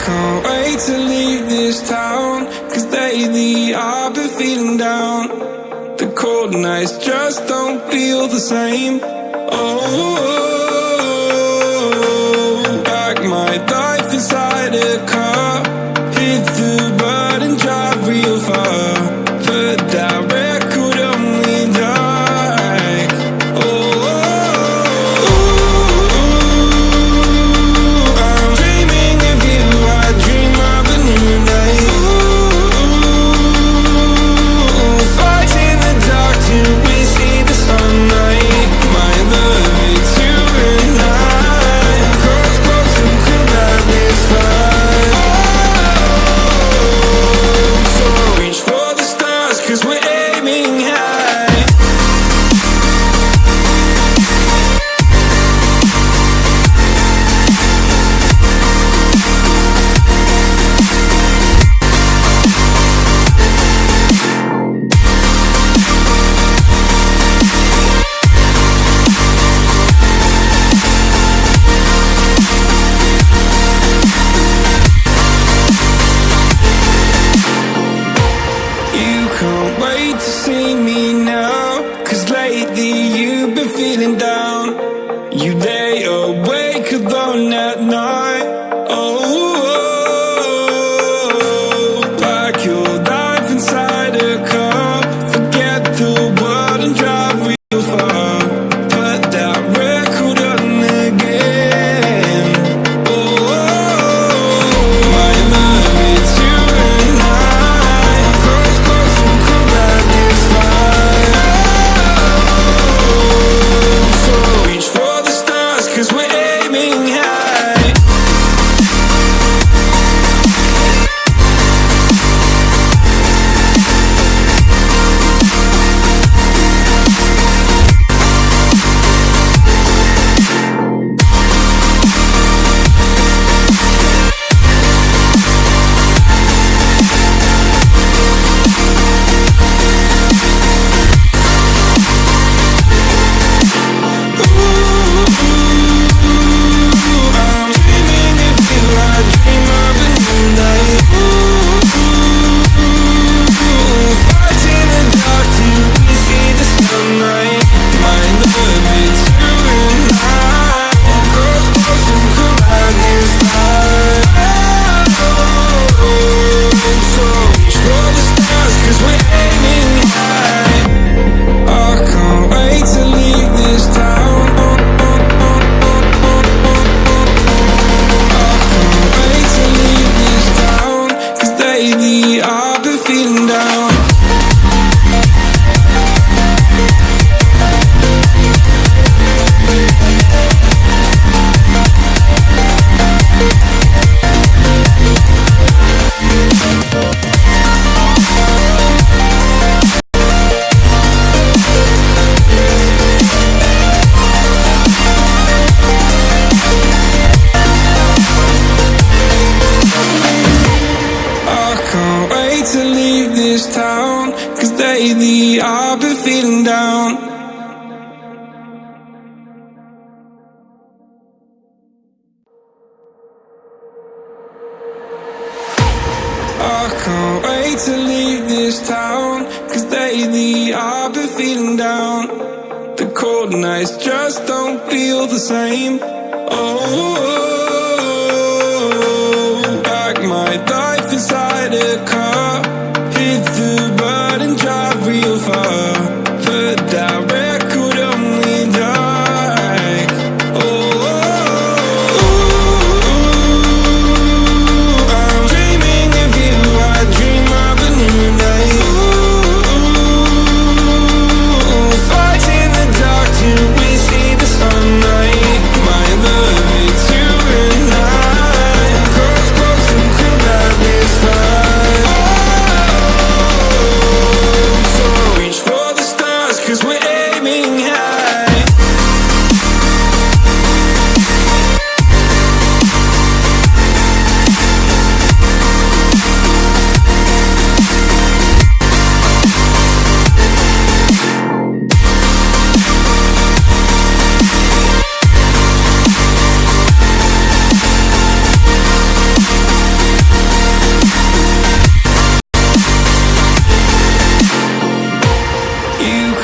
can't wait to leave this town, 'cause lately I've been feeling down. The cold nights just don't feel the same. Oh, like my life inside a car, hit the button, drive real far, but that record only like, oh, I'm dreaming of you, I dream of a new day. Fight in the dark till we see the sunlight. My love, it's you and I. Cross close and collide this fire. So reach for the stars, 'cause we're aiming high. You can't wait to see me now, 'cause lately you've been feeling down. You lay awake alone at night. Oh, like your life inside a car. Forget the world and drive real far. Put that record on again. Oh, my love, it's you and I. Cross close and collide this fire. So reach for the stars, 'cause we're aiming high. I'm dreaming of you, I dream of a new night. Fight in the dark till we see the sunlight. My love, it's you and I. Cross close and collide this fire. So reach for the stars, 'cause we're aiming high. I can't wait to leave this town. I can't wait to leave this town, 'cause lately I've been feeling down. I can't wait to leave this town, 'cause lately I've been feeling down. I can't wait to leave this town, 'cause lately I've been feeling down. The cold nights just don't feel the same. Oh, like my life inside a car, hit the button, drive real far, but that record only like, oh, I'm dreaming of you, I dream of a new night. Fight in the dark till we see the sunlight. My love, it's you and I. Cross close and collide this fire.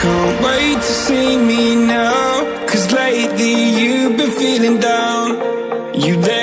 can't wait to see me now, 'cause lately you've been feeling down. You there?